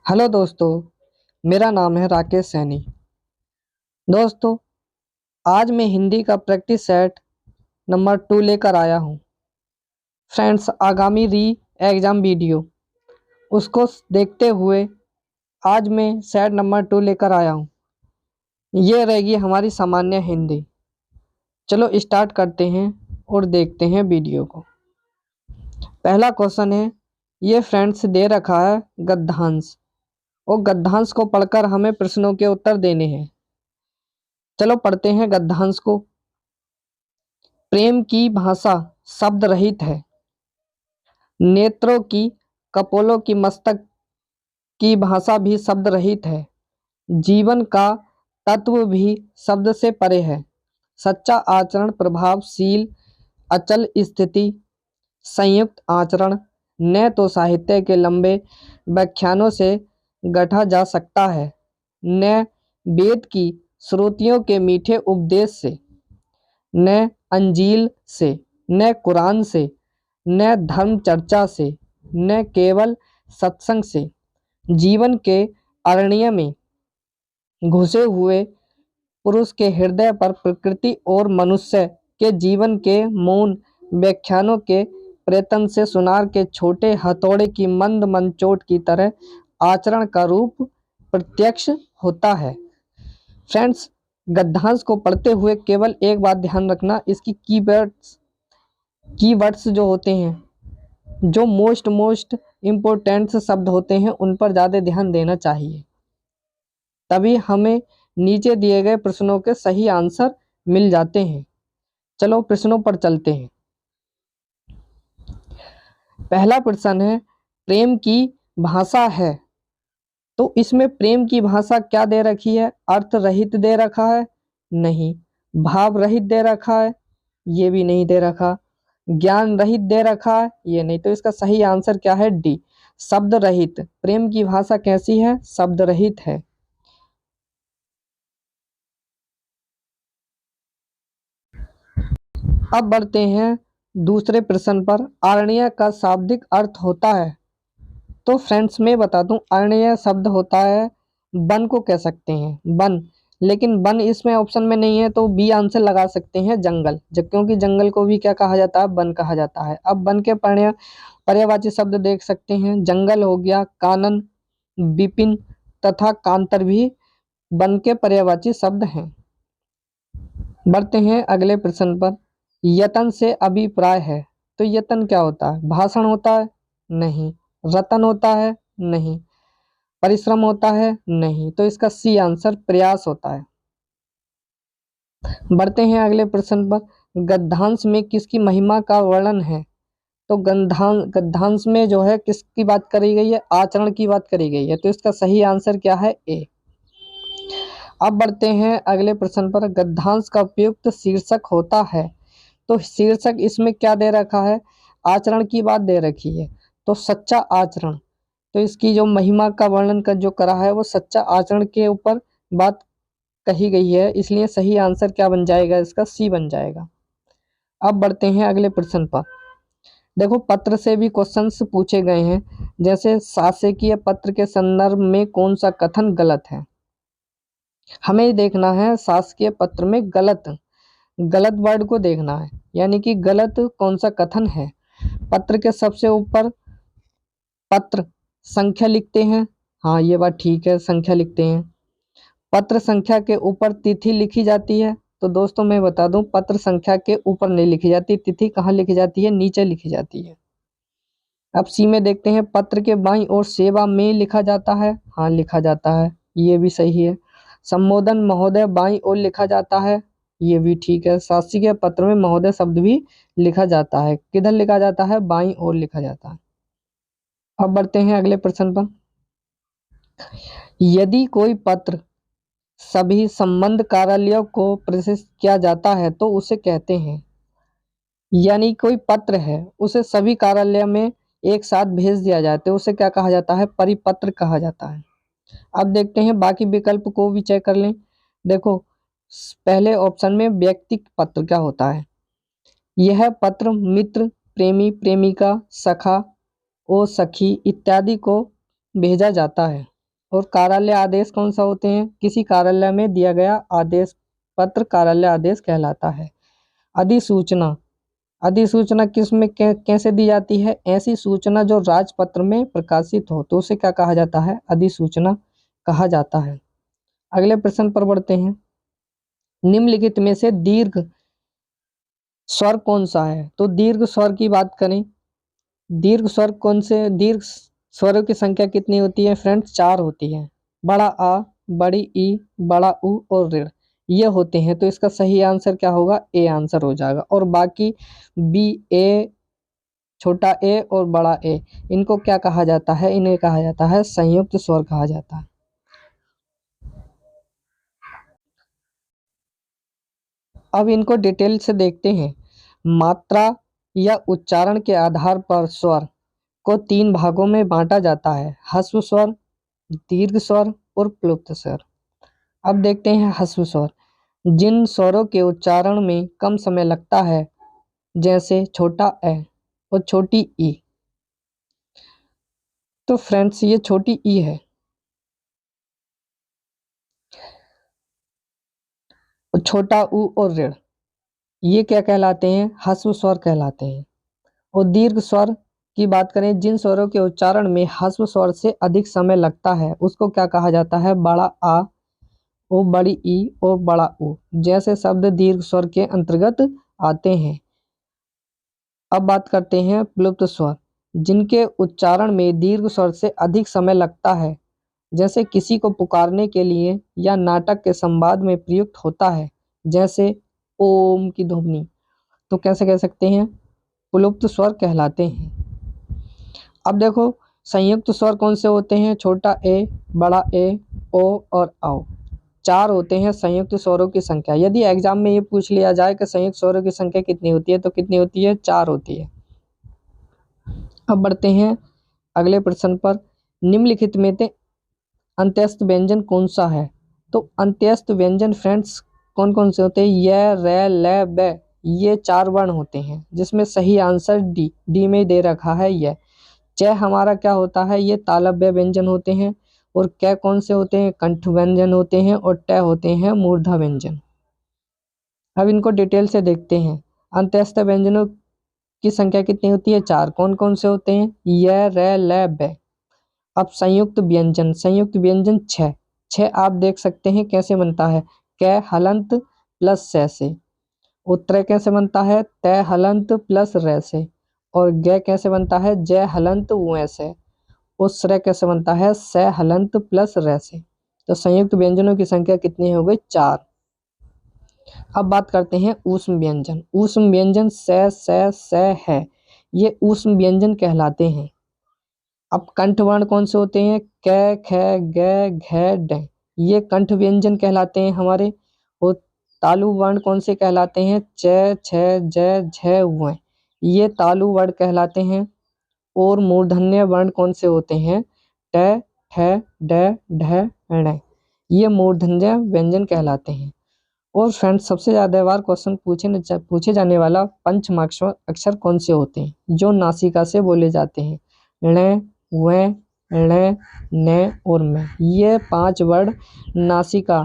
Hello दोस्तों। मेरा नाम है राकेश सैनी। दोस्तों, आज मैं हिंदी का प्रैक्टिस सेट नंबर 2 लेकर आया हूँ। फ्रेंड्स, आगामी री एग्ज़ाम वीडियो उसको देखते हुए आज मैं सेट नंबर 2 लेकर आया हूँ। ये रहेगी हमारी सामान्य हिंदी। चलो स्टार्ट करते हैं और देखते हैं वीडियो को। पहला क्वेश्चन है, ये फ्रेंड्स दे रखा है गद्यांश और गद्यांश को पढ़कर हमें प्रश्नों के उत्तर देने हैं। चलो पढ़ते हैं गद्यांश को। प्रेम की भाषा शब्द रहित है, नेत्रों की कपोलों की मस्तक की भाषा भी शब्द रहित है, जीवन का तत्व भी शब्द से परे है। सच्चा आचरण प्रभावशील अचल स्थिति संयुक्त आचरण न तो साहित्य के लंबे व्याख्यानों से गढ़ा जा सकता है, न वेद की श्रुतियों के मीठे उपदेश से, न अंजील से, न कुरान से, न धर्म चर्चा से, न केवल सत्संग से। जीवन के अरण्य में घुसे हुए पुरुष के हृदय पर प्रकृति और मनुष्य के जीवन के मौन व्याख्यानों के प्रयत्न से सुनार के छोटे हथौड़े की मंद मंद चोट की तरह आचरण का रूप प्रत्यक्ष होता है। फ्रेंड्स, गद्यांश को पढ़ते हुए केवल एक बात ध्यान रखना, इसकी कीवर्ड्स जो होते हैं, जो मोस्ट इम्पोर्टेंट शब्द होते हैं, उन पर ज़्यादा ध्यान देना चाहिए, तभी हमें नीचे दिए गए प्रश्नों के सही आंसर मिल जाते हैं। चलो प्रश्नों पर चलते हैं। पहला प्रश्न है, प्रेम की भाषा है, तो इसमें प्रेम की भाषा क्या दे रखी है? अर्थ रहित दे रखा है? नहीं। भाव रहित दे रखा है? ये भी नहीं दे रखा। ज्ञान रहित दे रखा है? ये नहीं। तो इसका सही आंसर क्या है? डी, शब्द रहित। प्रेम की भाषा कैसी है? शब्द रहित है। अब बढ़ते हैं दूसरे प्रश्न पर। अरण्य का शाब्दिक अर्थ होता है, तो फ्रेंड्स मैं बता दूं, अरण्य शब्द होता है वन को कह सकते हैं, वन। लेकिन वन इसमें ऑप्शन में नहीं है, तो बी आंसर लगा सकते हैं, जंगल। जब क्योंकि जंगल को भी क्या कहा जाता है? वन कहा जाता है। अब वन के पर्यायवाची शब्द देख सकते हैं। जंगल हो गया, कानन, विपिन तथा कांतर भी वन के पर्यायवाची शब्द हैं। बढ़ते हैं अगले प्रश्न पर। यतन से अभिप्राय है, तो यतन क्या होता है? भाषण होता है? नहीं। रतन होता है? नहीं। परिश्रम होता है? नहीं। तो इसका सी आंसर प्रयास होता है। बढ़ते हैं अगले प्रश्न पर। गद्यांश में किसकी महिमा का वर्णन है? तो गद्यांश में जो है किसकी बात करी गई है? आचरण की बात करी गई है। तो इसका सही आंसर क्या है? ए। अब बढ़ते हैं अगले प्रश्न पर। गद्यांश का उपयुक्त शीर्षक होता है, तो शीर्षक इसमें क्या दे रखा है? आचरण की बात दे रखी है, तो सच्चा आचरण। तो इसकी जो महिमा का वर्णन कर जो करा है, वो सच्चा आचरण के ऊपर बात कही गई है, इसलिए सही आंसर क्या बन जाएगा? इसका सी बन जाएगा। अब बढ़ते हैं अगले प्रश्न पर। देखो, पत्र से भी क्वेश्चंस पूछे गए हैं, जैसे शासकीय पत्र के संदर्भ में कौन सा कथन गलत है? हमें देखना है शासकीय पत्र में गलत वर्ड को देखना है, यानी कि गलत कौन सा कथन है। पत्र के सबसे ऊपर पत्र संख्या लिखते हैं, हाँ ये बात ठीक है, संख्या लिखते हैं। पत्र संख्या के ऊपर तिथि लिखी जाती है, तो दोस्तों मैं बता दूं, पत्र संख्या के ऊपर नहीं लिखी जाती, तिथि कहाँ लिखी जाती है? नीचे लिखी जाती है। अब सी में देखते हैं, पत्र के बाईं ओर सेवा में लिखा जाता है, हाँ लिखा जाता है, ये भी सही है। संबोधन महोदय बाईं ओर लिखा जाता है, ये भी ठीक है। शासकीय पत्र में महोदय शब्द भी लिखा जाता है, किधर लिखा जाता है? बाईं ओर लिखा जाता है। अब बढ़ते हैं अगले प्रश्न पर। यदि कोई पत्र सभी संबंध कार्यालयों को प्रेषित किया जाता है, तो उसे कहते हैं, यानी कोई पत्र है उसे सभी कार्यालय में एक साथ भेज दिया जाता है, उसे क्या कहा जाता है? परिपत्र कहा जाता है। अब देखते हैं बाकी विकल्प को भी चेक कर लें। देखो, पहले ऑप्शन में व्यक्तिक पत्र क्या होता है? यह पत्र मित्र, प्रेमी, प्रेमिका, सखा और सखी इत्यादि को भेजा जाता है। और कार्यालय आदेश कौन सा होते हैं? किसी कार्यालय में दिया गया आदेश पत्र कार्यालय आदेश कहलाता है। अधिसूचना, अधिसूचना किस में कैसे दी जाती है? ऐसी सूचना जो राजपत्र में प्रकाशित हो तो उसे क्या कहा जाता है? अधिसूचना कहा जाता है। अगले प्रश्न पर बढ़ते हैं। निम्नलिखित में से दीर्घ स्वर कौन सा है? तो दीर्घ स्वर की बात करें, दीर्घ स्वर कौन से? दीर्घ स्वरों की संख्या कितनी होती है फ्रेंड्स? 4 होती है। बड़ा आ, बड़ी ई, बड़ा उ और ऋ, ये होते हैं। तो इसका सही आंसर क्या होगा? ए आंसर हो जाएगा। और बाकी बी, ए, छोटा ए और बड़ा ए, इनको क्या कहा जाता है? इन्हें कहा जाता है संयुक्त स्वर कहा जाता है। अब इनको डिटेल से देखते हैं। मात्रा या उच्चारण के आधार पर स्वर को 3 भागों में बांटा जाता है: ह्रस्व स्वर, दीर्घ स्वर और प्लुप्त स्वर। अब देखते हैं ह्रस्व स्वर। जिन स्वरों के उच्चारण में कम समय लगता है, जैसे छोटा ए और छोटी ई। तो फ्रेंड्स ये छोटी ई है और छोटा उ और ऋ, ये क्या कहलाते हैं? ह्रस्व स्वर कहलाते हैं। और दीर्घ स्वर की बात करें, जिन स्वरों के उच्चारण में ह्रस्व स्वर से अधिक समय लगता है उसको क्या कहा जाता है? बड़ा आ और बड़ी ई और बड़ा उ जैसे शब्द दीर्घ स्वर के अंतर्गत आते हैं। अब बात करते हैं प्लुप्त स्वर, जिनके उच्चारण में दीर्घ स्वर से अधिक समय लगता है, जैसे किसी को पुकारने के लिए या नाटक के संवाद में प्रयुक्त होता है, जैसे ओम की ध्वनि। तो कैसे कह सकते हैं? प्लुप्त स्वर कहलाते हैं। अब देखो संयुक्त स्वर कौन से होते हैं? छोटा ए, बड़ा ए, ओ और औ, 4 होते हैं संयुक्त स्वरों की संख्या। यदि एग्जाम में ये पूछ लिया जाए कि संयुक्त स्वरों की संख्या कितनी होती है, तो कितनी होती है? 4 होती है। अब बढ़ते हैं अगले प्रश्न पर। निम्नलिखित में से अंत्यस्थ व्यंजन कौन सा है? तो अंत्यस्थ व्यंजन फ्रेंड्स कौन कौन से होते हैं? य, र, ल, ब, ये 4 वर्ण होते हैं, जिसमें सही आंसर डी में दे रखा है य। च हमारा क्या होता है? ये तालव्य व्यंजन होते हैं। और क कौन से होते हैं? कंठ व्यंजन होते हैं। और ट होते हैं मूर्धा व्यंजन। अब इनको डिटेल से देखते हैं। अंत्यस्थ व्यंजनों की संख्या कितनी होती है? 4। कौन कौन से होते हैं? य, र, ल, ब। अब संयुक्त व्यंजन, संयुक्त व्यंजन 6। 6 आप देख सकते हैं कैसे बनता है? क हलंत प्लस स से। उत्तर कैसे बनता है? त हलंत प्लस र से। और ग कैसे बनता है? ज हलंत व से। उस्र कैसे बनता है? स हलंत प्लस र से। तो संयुक्त व्यंजनों की संख्या कितनी हो गई? 4। अब बात करते हैं ऊष्म व्यंजन। ऊष्म व्यंजन स है, ये ऊष्म व्यंजन कहलाते हैं। अब कंठ वर्ण कौन से होते हैं? क, ख, ग, घ, ड, ये कंठ व्यंजन कहलाते हैं हमारे। और तालु वर्ण कौन से कहलाते हैं? च, छ, ज, झ, व, ये तालु वर्ण कहलाते हैं। और मूर्धन्य वर्ण कौन से होते हैं? ट, ठ, ड, ढ, ण, ये मूर्धन्य व्यंजन कहलाते हैं। और फ्रेंड्स सबसे ज़्यादा बार क्वेश्चन पूछे जाने वाला पंचमाक्षर अक्षर कौन से होते हैं, जो नासिका से बोले जाते हैं? ण, व, ण, न और म, ये 5 वर्ड नासिका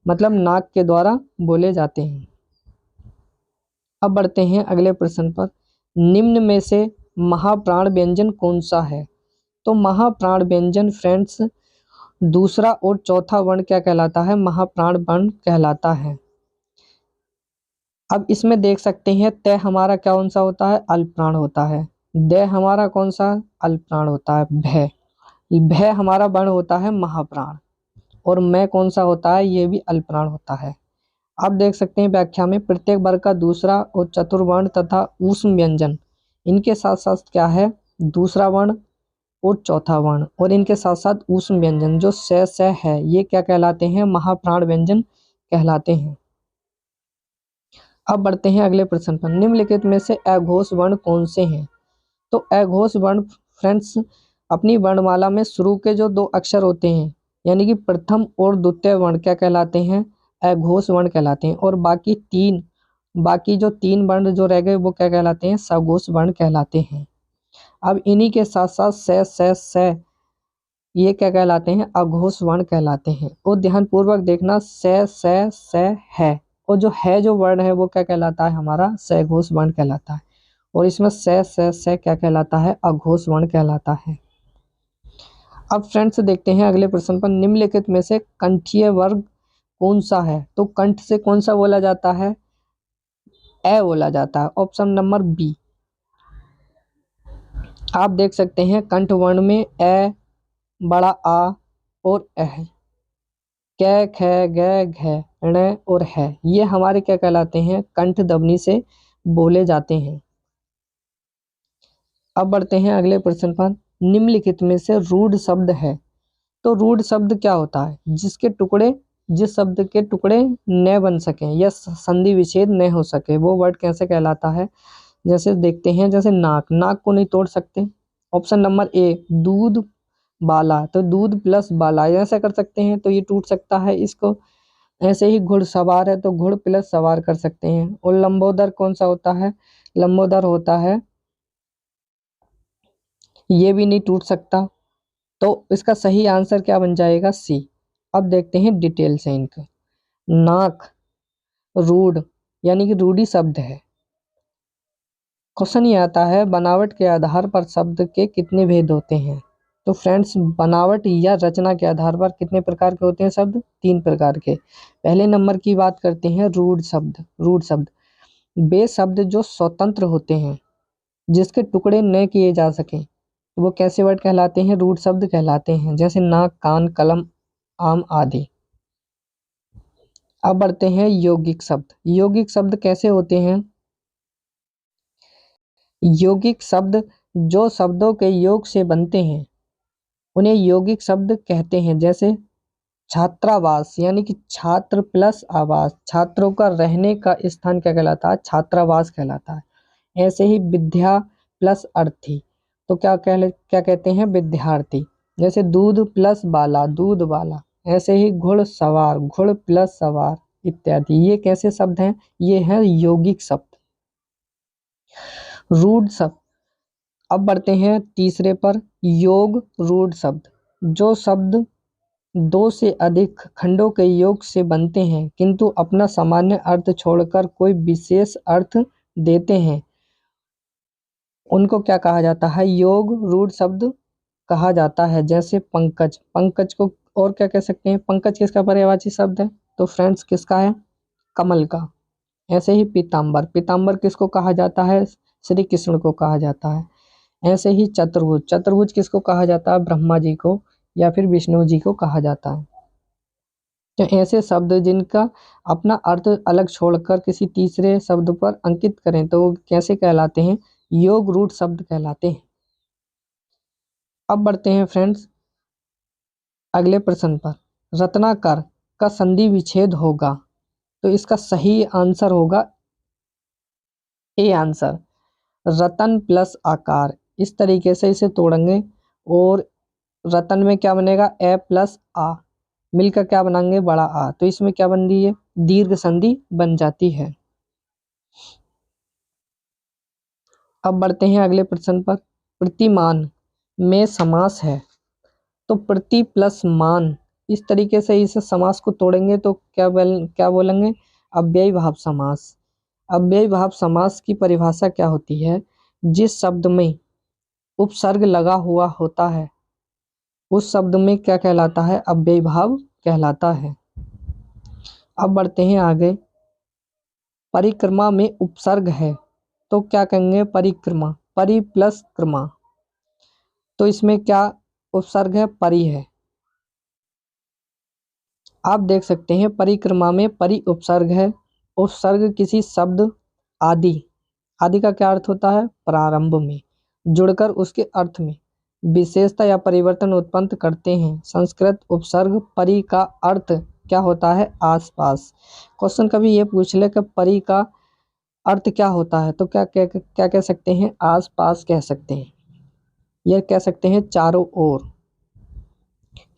मतलब नाक के द्वारा बोले जाते हैं। अब बढ़ते हैं अगले प्रश्न पर। निम्न में से महाप्राण व्यंजन कौन सा है? तो महाप्राण व्यंजन फ्रेंड्स दूसरा और चौथा वर्ण क्या कहलाता है? महाप्राण वर्ण कहलाता है। अब इसमें देख सकते हैं त हमारा कौन सा होता है? अल्पप्राण होता है। द हमारा कौन सा? अल्पप्राण होता है। भय हमारा वर्ण होता है महाप्राण। और मैं कौन सा होता है? ये भी अल्पप्राण होता है। आप देख सकते हैं व्याख्या में प्रत्येक वर्ग का दूसरा और चतुर्वर्ण तथा ऊष्म व्यंजन, इनके साथ साथ क्या है? दूसरा वर्ण और चौथा वर्ण, और इनके साथ साथ ऊष्म व्यंजन जो स है, ये क्या कहलाते हैं? महाप्राण व्यंजन कहलाते हैं। अब बढ़ते हैं अगले प्रश्न पर। निम्नलिखित में से अघोष वर्ण कौन से हैं? तो अघोष वर्ण फ्रेंड्स अपनी वर्णमाला में शुरू के जो 2 अक्षर होते हैं, यानी कि प्रथम और द्वितीय वर्ण क्या कहलाते हैं? अघोष वर्ण कहलाते हैं। और बाकी जो 3 वर्ण जो रह गए वो क्या कहलाते हैं? सघोष वर्ण कहलाते हैं। अब इन्हीं के साथ साथ स ये क्या कहलाते हैं? अघोष वर्ण कहलाते हैं। और ध्यान पूर्वक देखना, से है, और जो है जो वर्ण है वो क्या कहलाता है? हमारा सघोष वर्ण कहलाता है। और इसमें से क्या कहलाता है? अघोष वर्ण कहलाता है। अब फ्रेंड्स देखते हैं अगले प्रश्न पर, निम्नलिखित में से कंठीय वर्ग कौन सा है? तो कंठ से कौन सा बोला जाता है? ए बोला जाता है। Option number B. आप देख सकते हैं कंठ वर्ण में ए, बड़ा आ और अ है। कै, ख, ग, घ, ण और है, ये हमारे क्या कहलाते हैं? कंठ ध्वनि से बोले जाते हैं। अब बढ़ते हैं अगले प्रश्न पर, निम्नलिखित में से रूढ़ शब्द है। तो रूढ़ शब्द क्या होता है? जिस शब्द के टुकड़े न बन सके या संधि विच्छेद न हो सके, वो वर्ड कैसे कहलाता है? जैसे देखते हैं, जैसे नाक, नाक को नहीं तोड़ सकते। ऑप्शन नंबर ए, दूध बाला, तो दूध प्लस बाला ऐसा कर सकते हैं, तो ये टूट सकता है इसको। ऐसे ही घुड़सवार है, तो घुड़ प्लस सवार कर सकते हैं। और लंबोदर कौन सा होता है? लंबोदर होता है, ये भी नहीं टूट सकता। तो इसका सही आंसर क्या बन जाएगा? सी। अब देखते हैं डिटेल से इनका। नाक रूढ़ यानी कि रूढ़ी शब्द है। क्वेश्चन ये आता है, बनावट के आधार पर शब्द के कितने भेद होते हैं? तो फ्रेंड्स, बनावट या रचना के आधार पर कितने प्रकार के होते हैं शब्द? 3 प्रकार के। पहले नंबर की बात करते हैं रूढ़ शब्द। रूढ़ शब्द वे शब्द जो स्वतंत्र होते हैं, जिसके टुकड़े न किए जा सके, तो वो कैसे वर्ड कहलाते हैं? रूढ़ शब्द कहलाते हैं। जैसे नाक, कान, कलम, आम आदि। अब बढ़ते हैं यौगिक शब्द। यौगिक शब्द कैसे होते हैं? यौगिक शब्द जो शब्दों के योग से बनते हैं, उन्हें यौगिक शब्द कहते हैं। जैसे छात्रावास यानी कि छात्र प्लस आवास, छात्रों का रहने का स्थान क्या कहलाता है? छात्रावास कहलाता है। ऐसे ही विद्या प्लस अर्थी, तो क्या कहते हैं? विद्यार्थी। जैसे दूध प्लस बाला, दूध बाला। ऐसे ही घुड़सवार, घुड़ प्लस सवार इत्यादि। ये कैसे शब्द हैं? ये हैं यौगिक शब्द। रूढ़ शब्द। अब बढ़ते हैं तीसरे पर, योग रूढ़ शब्द। जो शब्द 2 से अधिक खंडों के योग से बनते हैं, किंतु अपना सामान्य अर्थ छोड़कर कोई विशेष अर्थ देते हैं, उनको क्या कहा जाता है? योग रूढ़ शब्द कहा जाता है। जैसे पंकज, पंकज को और क्या कह सकते हैं? पंकज किसका पर्यायवाची शब्द है? तो फ्रेंड्स किसका है? कमल का। ऐसे ही पीताम्बर, पीताम्बर किसको कहा जाता है? श्री कृष्ण को कहा जाता है। ऐसे ही चतुर्भुज, चतुर्भुज किसको कहा जाता है? ब्रह्मा जी को या फिर विष्णु जी को कहा जाता है। तो ऐसे शब्द जिनका अपना अर्थ अलग छोड़कर किसी तीसरे शब्द पर अंकित करें, तो वो कैसे कहलाते हैं? योग रूढ़ शब्द कहलाते हैं। अब बढ़ते हैं फ्रेंड्स अगले प्रश्न पर, रत्नाकर का संधि विच्छेद होगा, तो इसका सही आंसर होगा ए आंसर, रतन प्लस आकार। इस तरीके से इसे तोड़ेंगे और रतन में क्या बनेगा? ए प्लस आ मिलकर क्या बनाएंगे? बड़ा आ। तो इसमें क्या बन रही है? दीर्घ संधि बन जाती है। अब बढ़ते हैं अगले प्रश्न पर, प्रतिमान में समास है, तो प्रति प्लस मान, इस तरीके से इस समास को तोड़ेंगे तो क्या बोलेंगे? अव्ययी भाव समास। अव्ययी भाव समास की परिभाषा क्या होती है? जिस शब्द में उपसर्ग लगा हुआ होता है, उस शब्द में क्या कहलाता है? अव्ययी भाव कहलाता है। अब बढ़ते हैं आगे, परिक्रमा में उपसर्ग है, तो क्या कहेंगे? परिक्रमा, परि प्लस क्रमा। तो इसमें क्या उपसर्ग है? परि है। आप देख सकते हैं परिक्रमा में परि उपसर्ग है। उपसर्ग किसी शब्द आदि, आदि का क्या अर्थ होता है? प्रारंभ में जुड़कर उसके अर्थ में विशेषता या परिवर्तन उत्पन्न करते हैं। संस्कृत उपसर्ग परि का अर्थ क्या होता है? आसपास। क्वेश्चन कभी ये पूछ ले कि परि का अर्थ क्या होता है, तो क्या कह सकते हैं? आसपास कह सकते हैं, यह कह सकते हैं चारों ओर।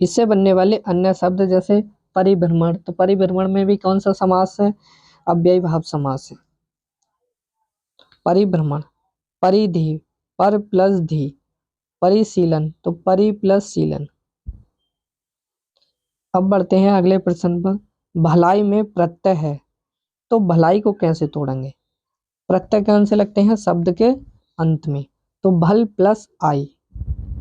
इससे बनने वाले अन्य शब्द जैसे परिभ्रमण, तो परिभ्रमण में भी कौन सा समास है? अव्ययी भाव समास है। परिभ्रमण, परिधि, पर प्लस धी, परिशीलन, तो परि प्लस शीलन। अब बढ़ते हैं अगले प्रश्न पर। भलाई में प्रत्यय है तो भलाई को कैसे तोड़ेंगे? प्रत्यय कौन से लगते हैं? शब्द के अंत में। तो भल प्लस आई,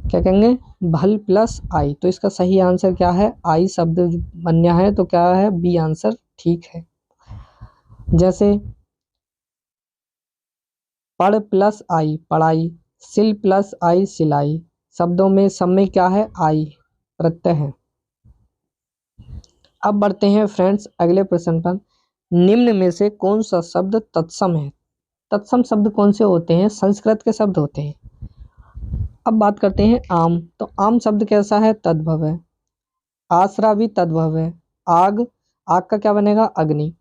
क्या कहेंगे? भल प्लस आई। तो इसका सही आंसर क्या है? आई शब्द बनया है तो क्या है? बी आंसर ठीक है। जैसे पढ़ प्लस आई पढ़ाई, सिल प्लस आई सिलाई। शब्दों में सब में क्या है? आई प्रत्यय है। अब बढ़ते हैं फ्रेंड्स अगले प्रश्न पर। निम्न में से कौन सा शब्द तत्सम है? तत्सम शब्द कौन से होते हैं? संस्कृत के शब्द होते हैं। अब बात करते हैं आम। तो आम शब्द कैसा है? तद्भव है। आसरा भी तद्भव है। आग, आग का क्या बनेगा? अग्नि।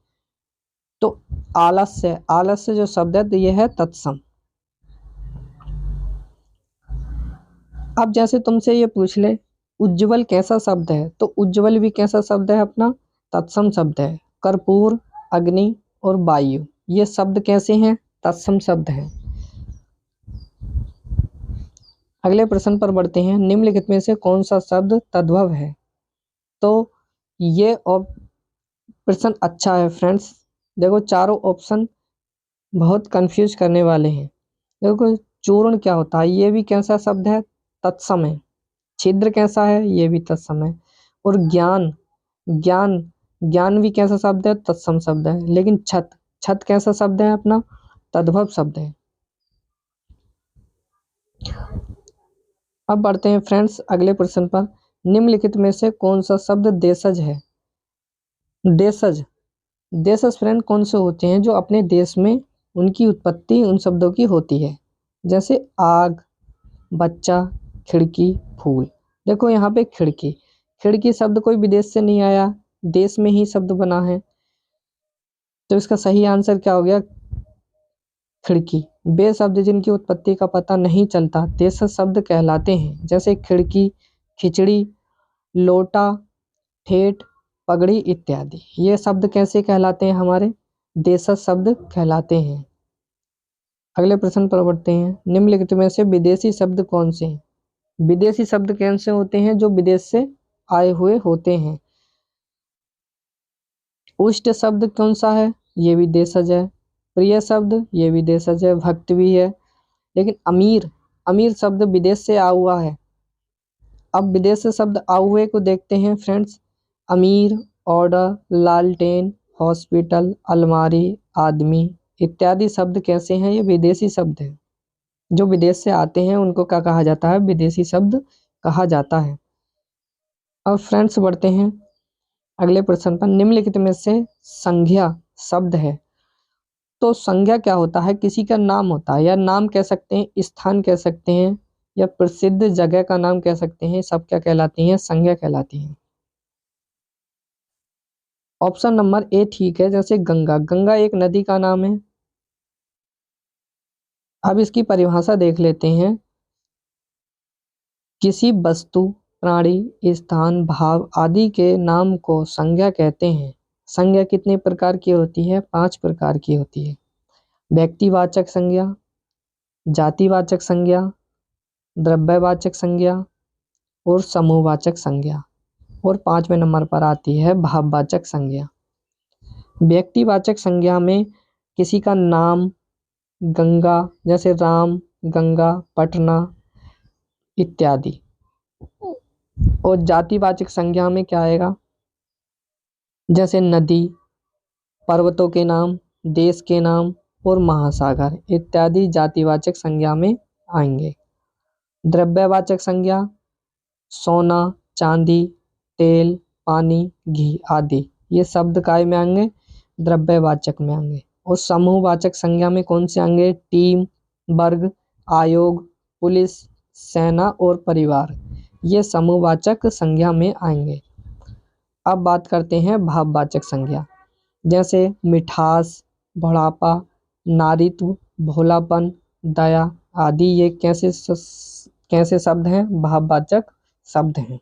तो आलस्य, आलस्य जो शब्द है तो यह है तत्सम। अब जैसे तुमसे ये पूछ ले उज्ज्वल कैसा शब्द है? तो उज्ज्वल भी कैसा शब्द है? अपना तत्सम शब्द है। कर्पूर, अग्नि और वायु ये शब्द कैसे हैं? तत्सम शब्द हैं। अगले प्रश्न पर बढ़ते हैं। निम्नलिखित में से कौन सा शब्द तद्भव है? तो ये प्रश्न अच्छा है फ्रेंड्स। देखो चारों ऑप्शन बहुत कंफ्यूज करने वाले हैं। देखो चूर्ण क्या होता है? ये भी कैसा शब्द है? तत्सम है। छिद्र कैसा है? ये भी तत्सम है। और ज्ञान, ज्ञान, ज्ञान भी कैसा शब्द है? तत्सम शब्द है। लेकिन छत, छत कैसा शब्द है? अपना तद्भव शब्द है। अब बढ़ते हैं फ्रेंड्स अगले प्रश्न पर। निम्नलिखित में से कौन सा शब्द देशज है? देशज, देशज फ्रेंड कौन से होते हैं? जो अपने देश में उनकी उत्पत्ति उन शब्दों की होती है। जैसे आग, बच्चा, खिड़की, फूल। देखो यहाँ पे खिड़की, खिड़की शब्द कोई विदेश से नहीं आया, देश में ही शब्द बना है। तो इसका सही आंसर क्या हो गया? खिड़की। वे शब्द जिनकी उत्पत्ति का पता नहीं चलता देशज शब्द कहलाते हैं। जैसे खिड़की, खिचड़ी, लोटा, ठेठ, पगड़ी इत्यादि। ये शब्द कैसे कहलाते हैं? हमारे देशज शब्द कहलाते हैं। अगले प्रश्न पर बढ़ते हैं। निम्नलिखित में से विदेशी शब्द कौन से हैं? विदेशी शब्द कौन से होते हैं? जो विदेश से आए हुए होते हैं। उष्ट शब्द कौन सा है? ये भी देशज है। प्रिय शब्द ये भी देशज है। भक्त भी है। लेकिन अमीर, अमीर शब्द विदेश से आया हुआ है। अब विदेश से शब्द आए हुए को देखते हैं फ्रेंड्स। अमीर, ऑर्डर, लालटेन, हॉस्पिटल, अलमारी, आदमी इत्यादि शब्द कैसे हैं? ये विदेशी शब्द हैं। जो विदेश से आते हैं उनको क्या कहा जाता है? विदेशी शब्द कहा जाता है। अब फ्रेंड्स बढ़ते हैं अगले प्रश्न पर। निम्नलिखित में से संज्ञा शब्द है। तो संज्ञा क्या होता है? किसी का नाम होता है, या नाम कह सकते हैं, स्थान कह सकते हैं, या प्रसिद्ध जगह का नाम कह सकते हैं। सब क्या कहलाती हैं? संज्ञा कहलाती हैं। ऑप्शन नंबर ए ठीक है। जैसे गंगा, गंगा एक नदी का नाम है। अब इसकी परिभाषा देख लेते हैं। किसी वस्तु, प्राणी, स्थान, भाव आदि के नाम को संज्ञा कहते हैं। संज्ञा कितने प्रकार की होती है? 5 प्रकार की होती है। व्यक्तिवाचक संज्ञा, जातिवाचक संज्ञा, द्रव्यवाचक संज्ञा और समूहवाचक संज्ञा। और 5वें नंबर पर आती है भाववाचक संज्ञा। व्यक्तिवाचक संज्ञा में किसी का नाम, गंगा जैसे राम, गंगा, पटना इत्यादि। और जातिवाचक संज्ञा में क्या आएगा? जैसे नदी, पर्वतों के नाम, देश के नाम और महासागर इत्यादि जातिवाचक संज्ञा में आएंगे। द्रव्यवाचक संज्ञा सोना, चांदी, तेल, पानी, घी आदि ये शब्द काय में आएंगे? द्रव्यवाचक में आएंगे। और समूहवाचक संज्ञा में कौन से आएंगे? टीम, वर्ग, आयोग, पुलिस, सेना और परिवार ये समूहवाचक संज्ञा में आएंगे। अब बात करते हैं भाववाचक संज्ञा। जैसे मिठास, बढ़ापा, नारीत्व, भोलापन, दया आदि ये कैसे शब्द हैं? भाववाचक शब्द हैं।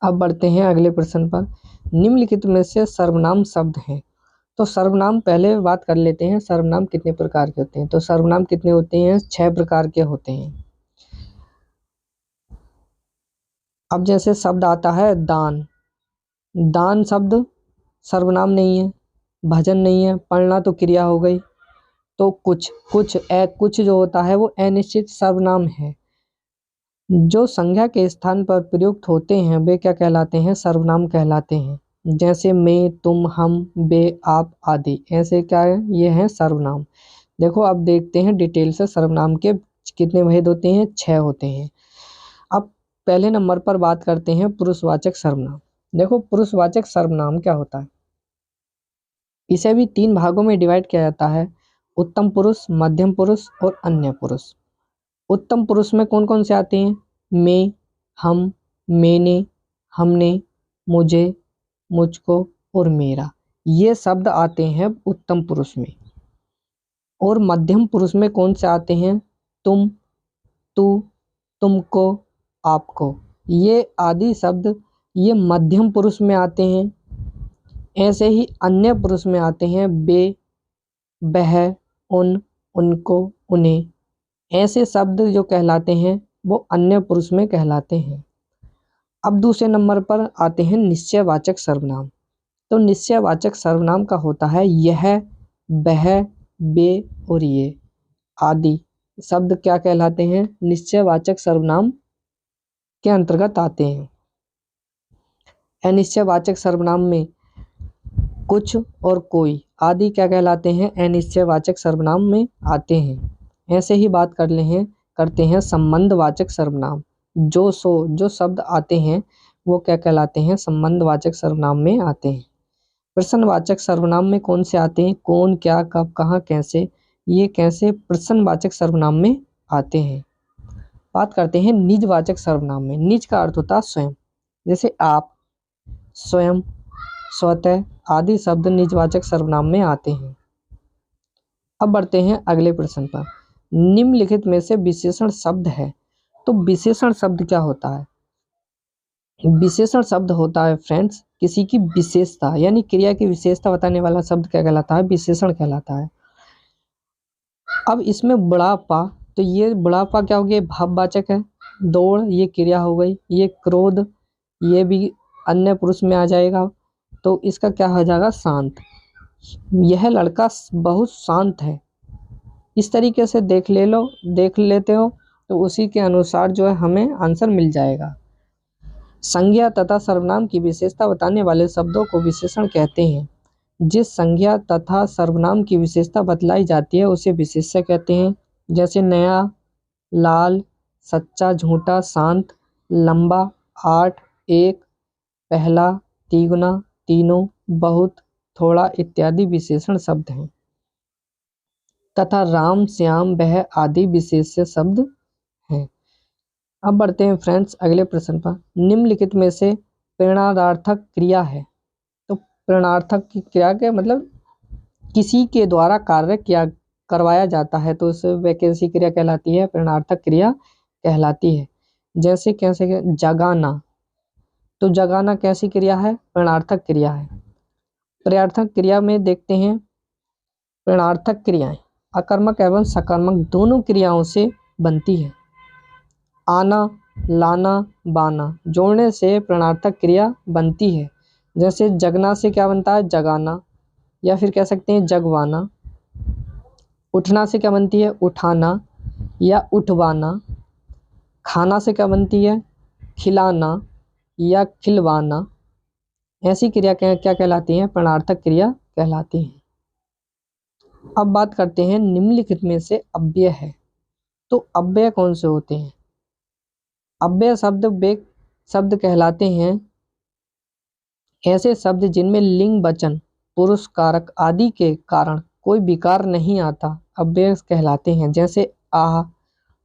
अब बढ़ते हैं अगले प्रश्न पर। निम्नलिखित में से सर्वनाम शब्द हैं। तो सर्वनाम पहले बात कर लेते हैं। सर्वनाम कितने प्रकार के होते हैं? तो सर्वनाम कितने होते हैं? 6 प्रकार के होते हैं। अब जैसे शब्द आता है दान, दान शब्द सर्वनाम नहीं है, भजन नहीं है, पढ़ना तो क्रिया हो गई। तो कुछ कुछ जो होता है वो अनिश्चित सर्वनाम है। जो संज्ञा के स्थान पर प्रयुक्त होते हैं वे क्या कहलाते हैं? सर्वनाम कहलाते हैं। जैसे मैं, तुम, हम, वे, आप आदि, ऐसे क्या है? ये हैं सर्वनाम। देखो अब देखते हैं डिटेल से सर्वनाम के कितने भेद होते हैं? 6 होते हैं। अब पहले नंबर पर बात करते हैं पुरुषवाचक सर्वनाम। देखो पुरुषवाचक सर्वनाम क्या होता है? इसे भी 3 भागों में डिवाइड किया जाता है, उत्तम पुरुष, मध्यम पुरुष और अन्य पुरुष। उत्तम पुरुष में कौन कौन से आते हैं? मैं, हम, मैंने, हमने, मुझे, मुझको और मेरा, ये शब्द आते हैं उत्तम पुरुष में। और मध्यम पुरुष में कौन से आते हैं? तुम, तू, तुमको, आपको, ये आदि शब्द ये मध्यम पुरुष में आते हैं। ऐसे ही अन्य पुरुष में आते हैं बे, वह, उन, उनको, उन्हें, ऐसे शब्द जो कहलाते हैं वो अन्य पुरुष में कहलाते हैं। अब दूसरे नंबर पर आते हैं निश्चयवाचक सर्वनाम। तो निश्चयवाचक सर्वनाम का होता है यह, वह, वे और ये आदि शब्द क्या कहलाते हैं? निश्चयवाचक सर्वनाम के अंतर्गत आते हैं। अनिश्चयवाचक सर्वनाम में कुछ और कोई आदि क्या कहलाते हैं? अनिश्चयवाचक सर्वनाम में आते हैं। ऐसे ही बात करते हैं संबंधवाचक सर्वनाम। जो शब्द आते हैं वो क्या कहलाते हैं? संबंधवाचक सर्वनाम में आते हैं। प्रश्नवाचक सर्वनाम में कौन से आते हैं? कौन, क्या, कब, कहाँ, कैसे, ये कैसे प्रश्नवाचक सर्वनाम में आते हैं। बात करते हैं निजवाचक सर्वनाम में। निज का अर्थ होता है स्वयं, जैसे आप, स्वयं, स्वतः आदि शब्द निजवाचक सर्वनाम में आते हैं। अब बढ़ते हैं अगले प्रश्न पर। निम्नलिखित में से विशेषण शब्द है। तो विशेषण शब्द क्या होता है? विशेषण शब्द होता है फ्रेंड्स किसी की विशेषता यानी क्रिया की विशेषता बताने वाला शब्द क्या कहलाता है? विशेषण कहलाता है। अब इसमें बुढ़ापा, तो ये बुढ़ापा क्या हो गया? भाववाचक है। दौड़ ये क्रिया हो गई। ये क्रोध ये भी अन्य पुरुष में आ जाएगा, तो इसका क्या हो जाएगा? शांत। यह लड़का बहुत शांत है। इस तरीके से देख लेते हो तो उसी के अनुसार जो है हमें आंसर मिल जाएगा। संज्ञा तथा सर्वनाम की विशेषता बताने वाले शब्दों को विशेषण कहते हैं। जिस संज्ञा तथा सर्वनाम की विशेषता बतलाई जाती है उसे विशेष्य कहते हैं। जैसे नया, लाल, सच्चा, झूठा, शांत, लंबा, 8, 1, पहला, तिगुना, तीनों, बहुत, थोड़ा इत्यादि विशेषण शब्द हैं। तथा राम, श्याम, वह आदि विशेष्य शब्द हैं। अब बढ़ते हैं फ्रेंड्स अगले प्रश्न पर। निम्नलिखित में से प्रेरणार्थक क्रिया है। तो प्रेरणार्थक की क्रिया के मतलब किसी के द्वारा कार्य किया करवाया जाता है तो उसे वैकेंसी क्रिया कहलाती है, प्रेरणार्थक क्रिया कहलाती है। जैसे कैसे? जगाना, तो जगाना कैसी क्रिया है? प्रेरणार्थक क्रिया है। प्रेरणार्थक क्रिया में देखते हैं प्रेरणार्थक क्रियाएं अकर्मक एवं सकर्मक दोनों क्रियाओं से बनती है। आना, लाना, बाना जोड़ने से प्रेरणार्थक क्रिया बनती है। जैसे जगना से क्या बनता है? जगाना, या फिर कह सकते हैं जगवाना। उठना से क्या बनती है? उठाना या उठवाना। खाना से क्या बनती है? खिलाना या खिलवाना। ऐसी क्रिया क्या कहलाती हैं? प्रेरणार्थक क्रिया कहलाती हैं। अब बात करते हैं निम्नलिखित में से अव्यय है। तो अव्यय कौन से होते हैं? अव्यय शब्द वे शब्द कहलाते हैं ऐसे शब्द जिनमें लिंग, वचन, पुरुष, कारक आदि के कारण कोई विकार नहीं आता, अव्यय कहलाते हैं। जैसे आह,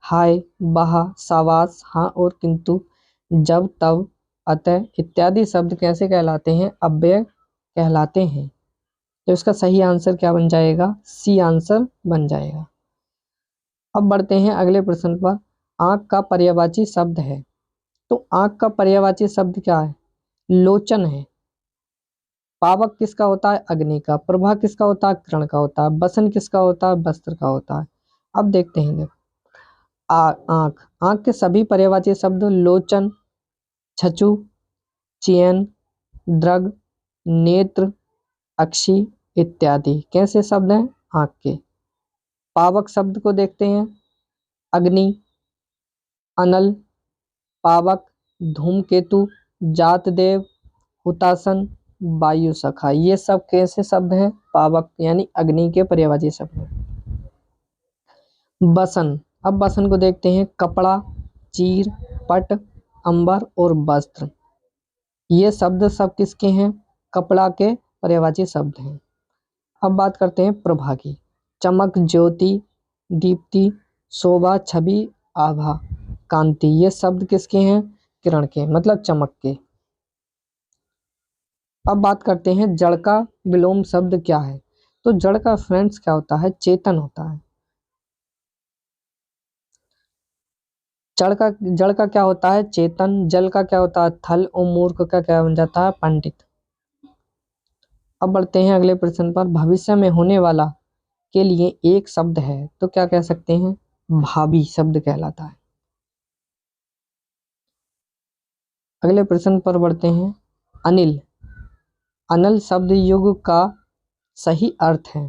हाय, बहा, सावास, हाँ और किंतु, जब, तब, अतः इत्यादि शब्द कैसे कहलाते हैं? अव्यय कहलाते हैं। तो इसका सही आंसर क्या बन जाएगा? सी आंसर बन जाएगा। अब बढ़ते हैं अगले प्रश्न पर। आंख का पर्यायवाची शब्द है। तो आंख का पर्यायवाची शब्द क्या है? लोचन है। पावक किसका होता है? अग्नि का। प्रभा किसका होता है? किरण का होता है। बसन किसका होता है? वस्त्र का होता है। अब देखते हैं, देखो आंख, आंख के सभी पर्यायवाची शब्द लोचन, छछु, चयन, दृग, नेत्र, अक्षी इत्यादि कैसे शब्द हैं? आंख के। पावक शब्द को देखते हैं। अग्नि, अनल, पावक, धूमकेतु, जातदेव, हुतासन, वायु सखा, ये सब कैसे शब्द हैं? पावक यानी अग्नि के पर्यायवाची शब्द हैं। बसन, अब बसन को देखते हैं। कपड़ा, चीर, पट, अंबर और वस्त्र, ये शब्द सब किसके हैं? कपड़ा के पर्यायवाची शब्द हैं। अब बात करते हैं प्रभा की। चमक, ज्योति, दीप्ति, शोभा, छवि, आभा, कांति, ये शब्द किसके हैं? किरण के, मतलब चमक के। अब बात करते हैं जड़ का विलोम शब्द क्या है? तो जड़ का फ्रेंड्स क्या होता है? चेतन होता है। जड़ का क्या होता है? चेतन। जल का क्या होता है? थल। और मूर्ख का क्या बन जाता है? पंडित। अब बढ़ते हैं अगले प्रश्न पर। भविष्य में होने वाला के लिए एक शब्द है तो क्या कह सकते हैं? भावी शब्द कहलाता है। अगले प्रश्न पर बढ़ते हैं। अनिल, अनल शब्द युग का सही अर्थ है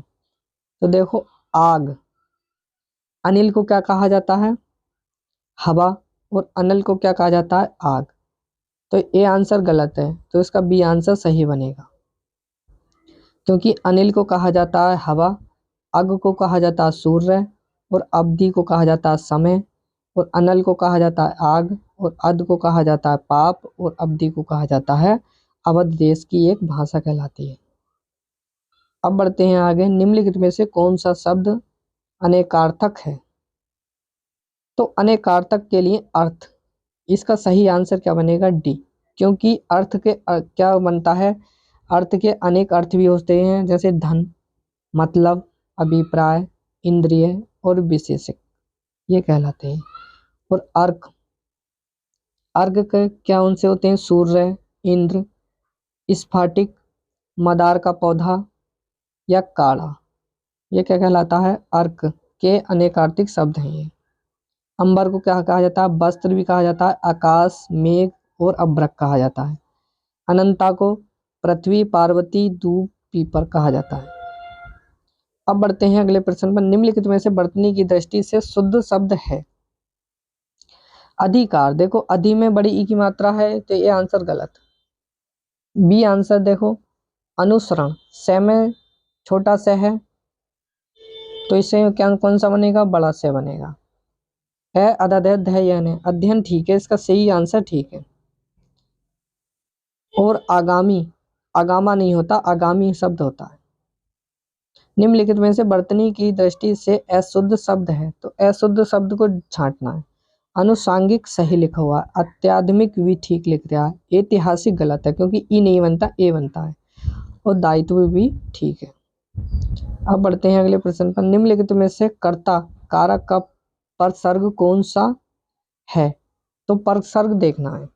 तो देखो आग। अनिल को क्या कहा जाता है? हवा। और अनल को क्या कहा जाता है? आग। तो ए आंसर गलत है, तो इसका बी आंसर सही बनेगा, क्योंकि अनिल को कहा जाता है हवा, अग को कहा जाता है सूर्य, और अवधि को कहा जाता है समय, और अनल को कहा जाता है आग, और अद को कहा जाता है पाप, और अवधि को कहा जाता है अवध देश की एक भाषा कहलाती है। अब बढ़ते हैं आगे। निम्नलिखित में से कौन सा शब्द अनेकार्थक है? तो अनेकार्थक के लिए अर्थ, इसका सही आंसर क्या बनेगा? डी, क्योंकि अर्थ के क्या बनता है? अर्थ के अनेक अर्थ भी होते हैं, जैसे धन, मतलब, अभिप्राय, इंद्रिय और विशेषक, ये कहलाते हैं। और अर्क, अर्घ के क्या उनसे होते हैं? सूर्य, इंद्र, स्फटिक, मदार का पौधा या काढ़ा, ये क्या कहलाता है? अर्क के अनेकार्थिक शब्द हैं ये। अंबर को क्या कहा जाता है? वस्त्र भी कहा जाता है, आकाश, मेघ और अभ्रक कहा जाता है। अनंता को पृथ्वी, पार्वती, दूब, पीपर कहा जाता है। अब बढ़ते हैं अगले प्रश्न पर। निम्नलिखित में से वर्तनी की दृष्टि से शुद्ध शब्द है? अधिकार, देखो अधि में बड़ी ई की मात्रा है तो ये आंसर गलत। बी आंसर देखो। अनुसरण, से में छोटा से है तो इससे क्या कौन सा बनेगा? बड़ा से बनेगा। है अध्ययन है, अध्ययन ठीक है, इसका सही आंसर ठीक है। और आगामी, आगामा नहीं होता, आगामी शब्द होता है। निम्नलिखित में से वर्तनी की दृष्टि से अशुद्ध शब्द है तो अशुद्ध शब्द को छांटना है। अनुसांगिक सही लिखा हुआ है, अत्याधुनिक भी ठीक लिख रहा है, ऐतिहासिक गलत है क्योंकि ई नहीं बनता, ए बनता है, और दायित्व भी ठीक है। अब बढ़ते हैं अगले प्रश्न पर। निम्नलिखित में से कर्ता कारक का परसर्ग कौन सा है? तो परसर्ग देखना है।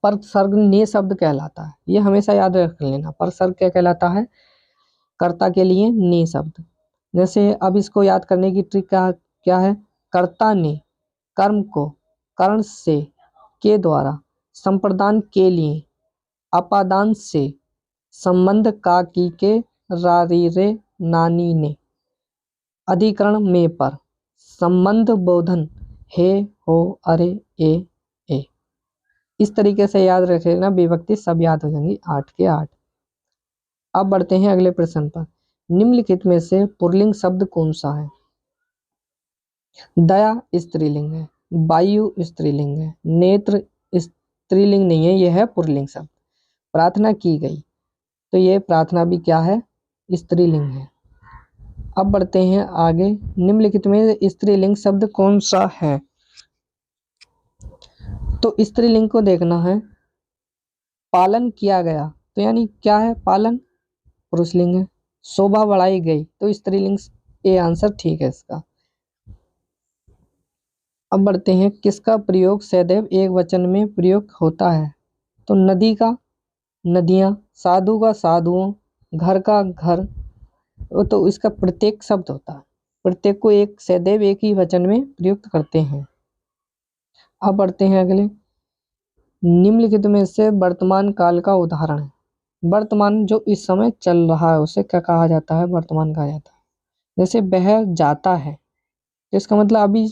परसर्ग ने शब्द कहलाता है, ये हमेशा याद रख लेना। परसर्ग क्या कहलाता है? कर्ता के लिए ने शब्द। जैसे अब इसको याद करने की ट्रिक क्या क्या है? कर्ता ने कर्म को कर्ण से के द्वारा, संप्रदान के लिए, अपादान से, संबंध का की के, रारी रे नानी ने, अधिकरण में पर, संबंध बोधन हे हो अरे ए। इस तरीके से याद रख लेना, विभक्ति सब याद हो जाएंगी 8 के 8। अब बढ़ते हैं अगले प्रश्न पर। निम्नलिखित में से पुल्लिंग शब्द कौन सा है? दया स्त्रीलिंग है, वायु स्त्रीलिंग है, नेत्र स्त्रीलिंग नहीं है, यह है पुल्लिंग शब्द। प्रार्थना की गई तो ये प्रार्थना भी क्या है? स्त्रीलिंग है। अब बढ़ते हैं आगे। निम्नलिखित में स्त्रीलिंग शब्द कौन सा है? तो स्त्रीलिंग को देखना है। पालन किया गया तो यानी क्या है? पालन पुरुषलिंग है। शोभा बढ़ाई गई तो स्त्रीलिंग, ए आंसर ठीक है इसका। अब बढ़ते हैं। किसका प्रयोग सदैव एक वचन में प्रयोग होता है? तो नदी का नदियाँ, साधु का साधुओं, घर का घर, तो इसका प्रत्येक शब्द होता है, प्रत्येक को एक सदैव एक ही वचन में प्रयुक्त करते हैं। अब बढ़ते हैं अगले। निम्नलिखित में से वर्तमान काल का उदाहरण है। वर्तमान जो इस समय चल रहा है उसे क्या कहा जाता है? वर्तमान कहा जाता है। जैसे वह जाता है, तो इसका मतलब अभी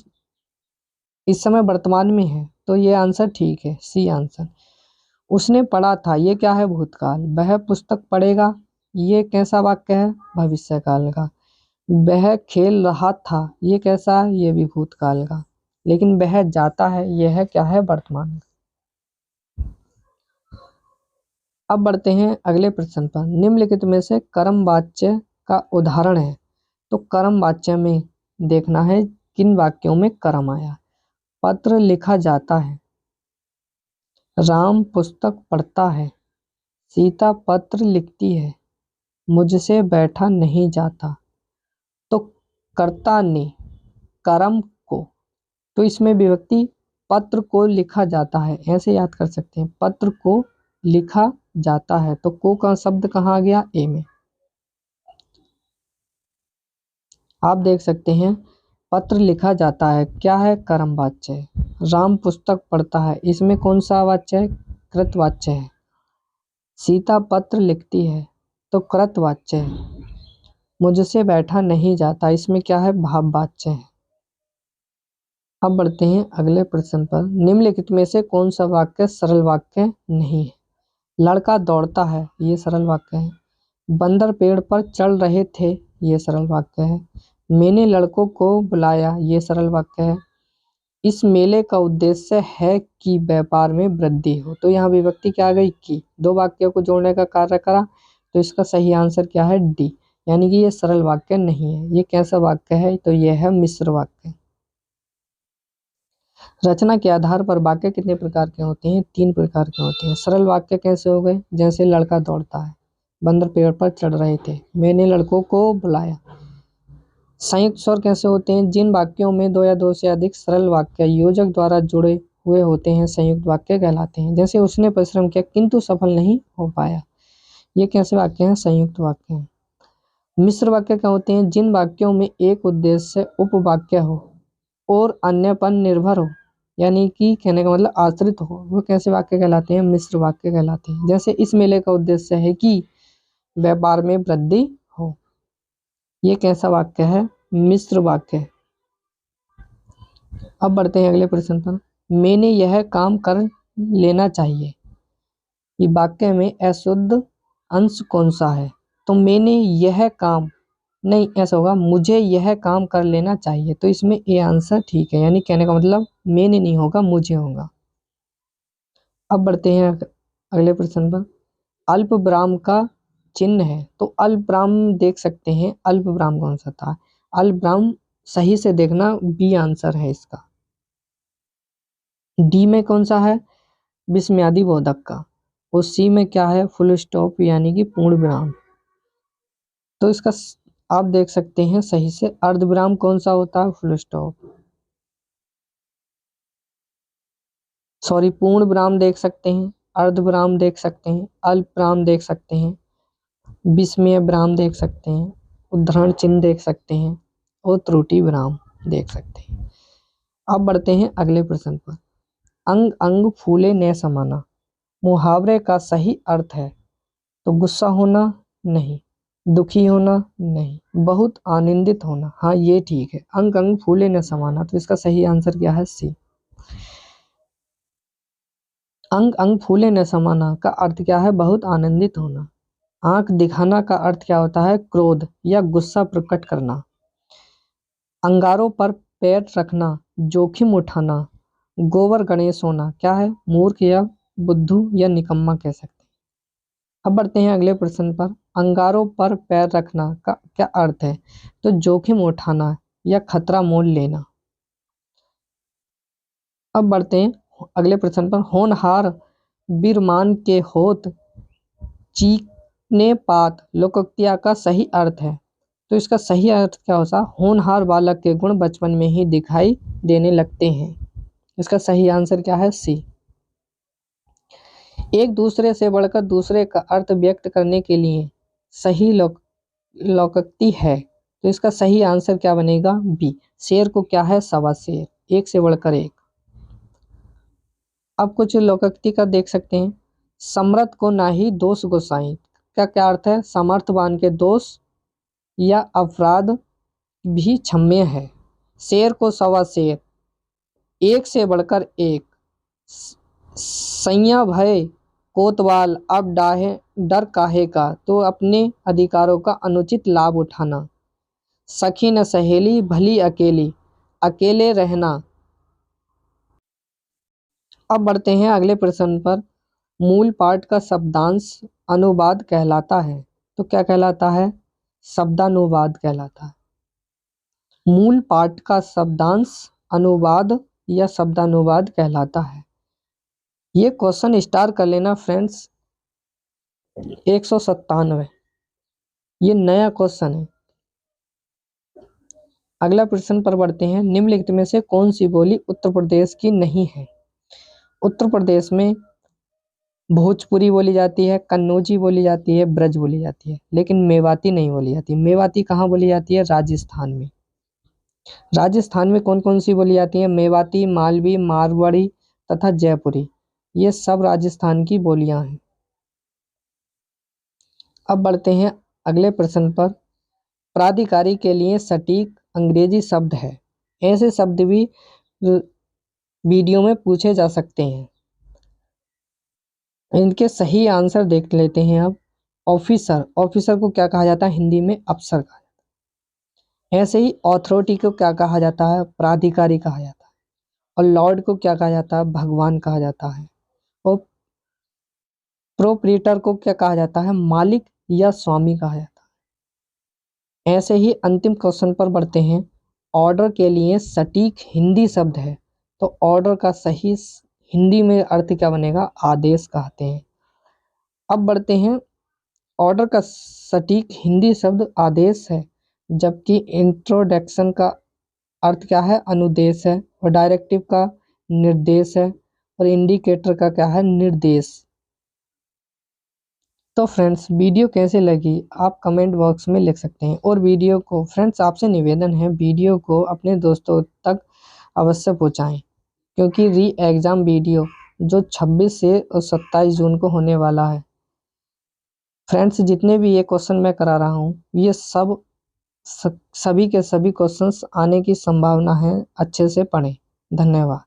इस समय वर्तमान में है, तो ये आंसर ठीक है, सी आंसर। उसने पढ़ा था, ये क्या है? भूतकाल। वह पुस्तक पढ़ेगा, ये कैसा वाक्य है? भविष्यकाल का। वह खेल रहा था, ये कैसा है? ये भी भूतकाल का। लेकिन वह जाता है, यह है क्या है? वर्तमान का। अब बढ़ते हैं अगले प्रश्न पर। निम्नलिखित में से कर्म वाच्य का उदाहरण है। तो कर्म वाच्य में देखना है किन वाक्यों में कर्म आया। पत्र लिखा जाता है, राम पुस्तक पढ़ता है, सीता पत्र लिखती है, मुझसे बैठा नहीं जाता। तो कर्ता ने कर्म को, तो इसमें विभक्ति पत्र को लिखा जाता है, ऐसे याद कर सकते हैं। पत्र को लिखा जाता है, तो को का शब्द कहाँ आ गया? ए में। आप देख सकते हैं पत्र लिखा जाता है क्या है? कर्म वाच्य है। राम पुस्तक पढ़ता है, इसमें कौन सा वाच्य है? कृत वाच्य है। सीता पत्र लिखती है, तो कृत वाच्य है। मुझसे बैठा नहीं जाता, इसमें क्या है? भाव वाच्य है। अब बढ़ते हैं अगले प्रश्न पर। निम्नलिखित में से कौन सा वाक्य सरल वाक्य नहीं है? लड़का दौड़ता है, ये सरल वाक्य है। बंदर पेड़ पर चढ़ रहे थे, ये सरल वाक्य है। मैंने लड़कों को बुलाया, ये सरल वाक्य है। इस मेले का उद्देश्य है कि व्यापार में वृद्धि हो, तो यहाँ विभक्ति क्या आ गई? की। दो वाक्यों को जोड़ने का कार्य करा, तो इसका सही आंसर क्या है? डी। यानी कि ये सरल वाक्य नहीं है। ये कैसा वाक्य है? तो यह है मिश्र वाक्य। रचना के आधार पर वाक्य कितने प्रकार के होते हैं? 3 प्रकार के होते हैं। सरल वाक्य कैसे हो गए? जैसे लड़का दौड़ता है, बंदर पेड़ पर चढ़ रहे थे, मैंने लड़कों को बुलाया। संयुक्त स्वर कैसे होते हैं? जिन वाक्यों में दो या दो से अधिक सरल वाक्य योजक द्वारा जुड़े हुए होते हैं, संयुक्त वाक्य कहलाते हैं। जैसे उसने परिश्रम किया किंतु सफल नहीं हो पाया, ये कैसे वाक्य हैं? संयुक्त वाक्य हैं। मिश्र वाक्य क्या होते हैं? जिन वाक्यों में एक उद्देश्य उपवाक्य हो और अन्य पर निर्भर हो, यानी कि कहने का मतलब आश्रित हो, वो कैसे वाक्य कहलाते हैं? मिश्र वाक्य कहलाते हैं। जैसे इस मेले का उद्देश्य है कि व्यापार में वृद्धि हो, ये कैसा वाक्य है? मिश्र वाक्य। अब बढ़ते हैं अगले प्रश्न पर। मैंने यह काम कर लेना चाहिए, ये वाक्य में अशुद्ध अंश कौन सा है? तो मैंने यह काम नहीं, ऐसा होगा मुझे यह काम कर लेना चाहिए, तो इसमें ए आंसर ठीक है। यानी कहने का मतलब मैंने नहीं होगा, मुझे होगा। अब बढ़ते हैं अगले प्रश्न पर। अल्प विराम का चिन्ह है, तो अल्प विराम देख सकते हैं। अल्प विराम कौन सा था? अल्प विराम सही से देखना, बी आंसर है इसका। डी में कौन सा है? विस्मयादि बोधक का। और सी में क्या है? फुल स्टॉप यानी कि पूर्ण विराम। तो इसका आप देख सकते हैं सही से अर्ध विराम कौन सा होता है? Full stop. सॉरी, पूर्ण विराम देख सकते हैं, अर्ध विराम देख सकते हैं, अल्प विराम देख सकते हैं, विस्मय विराम देख सकते हैं, उद्धरण चिन्ह देख सकते हैं और त्रुटि विराम देख सकते हैं। अब बढ़ते हैं अगले प्रश्न पर। अंग अंग फूले न समाना, मुहावरे का सही अर्थ है? तो गुस्सा होना नहीं, दुखी होना नहीं, बहुत आनंदित होना, हाँ ये ठीक है। अंग अंग फूले न समाना, तो इसका सही आंसर क्या है? सी। अंग अंग फूले न समाना का अर्थ क्या है? बहुत आनंदित होना। आंख दिखाना का अर्थ क्या होता है? क्रोध या गुस्सा प्रकट करना। अंगारों पर पैर रखना, जोखिम उठाना, गोबर गणेश होना, क्या है? मूर्ख या बुद्धू या निकम्मा कह सकते हैं। अब बढ़ते हैं अगले प्रश्न पर। अंगारों पर पैर रखना का क्या अर्थ है? तो जोखिम उठाना या खतरा मोल लेना। अब बढ़ते हैं अगले प्रश्न पर। होनहार बीरमान के होत चीखने पात लोकोक्तिया का सही अर्थ है? तो इसका सही अर्थ क्या होता? होनहार बालक के गुण बचपन में ही दिखाई देने लगते हैं। इसका सही आंसर क्या है? सी। एक दूसरे से बढ़कर दूसरे का अर्थ व्यक्त करने के लिए सही लोकोक्ति है, तो इसका सही आंसर क्या बनेगा? बी। शेर को क्या है? सवा शेर, एक से बढ़कर एक। अब कुछ लोकोक्ति का देख सकते हैं। समर्थ को नाही दोष गोसाई का क्या अर्थ है? सामर्थ्यवान के दोष या अपराध भी क्षम्य है। शेर को सवा शेर, एक से बढ़कर एक। सैया भय कोतवाल, अब डाहे डर काहे का, तो अपने अधिकारों का अनुचित लाभ उठाना। सखी न सहेली भली अकेली, अकेले रहना। अब बढ़ते हैं अगले प्रश्न पर। मूल पाठ का शब्दांश अनुवाद कहलाता है, तो क्या कहलाता है? शब्दानुवाद कहलाता है। मूल पाठ का शब्दांश अनुवाद या शब्दानुवाद कहलाता है। ये क्वेश्चन स्टार कर लेना फ्रेंड्स, 197। ये नया क्वेश्चन है। अगला प्रश्न पर बढ़ते हैं। निम्नलिखित में से कौन सी बोली उत्तर प्रदेश की नहीं है? उत्तर प्रदेश में भोजपुरी बोली जाती है, कन्नौजी बोली जाती है, ब्रज बोली जाती है, लेकिन मेवाती नहीं बोली जाती। मेवाती कहाँ बोली जाती है? राजस्थान में। राजस्थान में कौन कौन सी बोली जाती है? मेवाती, मालवी, मारवाड़ी तथा जयपुरी। ये सब राजस्थान की बोलियां हैं। अब बढ़ते हैं अगले प्रश्न पर। प्राधिकारी के लिए सटीक अंग्रेजी शब्द है। ऐसे शब्द भी वीडियो में पूछे जा सकते हैं। इनके सही आंसर देख लेते हैं अब। ऑफिसर, ऑफिसर को क्या कहा जाता है? हिंदी में अफसर कहा जाता है। ऐसे ही अथॉरिटी को क्या कहा जाता है? प्राधिकारी कहा जाता है। और लॉर्ड को क्या कहा जाता है? भगवान कहा जाता है। और प्रोप्रीटर को क्या कहा जाता है? मालिक या स्वामी कहा जाता है। ऐसे ही अंतिम क्वेश्चन पर बढ़ते हैं। ऑर्डर के लिए सटीक हिंदी शब्द है, तो ऑर्डर का सही हिंदी में अर्थ क्या बनेगा? आदेश कहते हैं। अब बढ़ते हैं। ऑर्डर का सटीक हिंदी शब्द आदेश है, जबकि इंट्रोडक्शन का अर्थ क्या है? अनुदेश है। और डायरेक्टिव का निर्देश है। और इंडिकेटर का क्या है? निर्देश। तो फ्रेंड्स, वीडियो कैसे लगी आप कमेंट बॉक्स में लिख सकते हैं। और वीडियो को फ्रेंड्स आपसे निवेदन है, वीडियो को अपने दोस्तों तक अवश्य पहुंचाएं, क्योंकि री एग्ज़ाम वीडियो जो 26 से 27 जून को होने वाला है। फ्रेंड्स, जितने भी ये क्वेश्चन मैं करा रहा हूँ, ये सभी के सभी क्वेश्चंस आने की संभावना है। अच्छे से पढ़ें। धन्यवाद।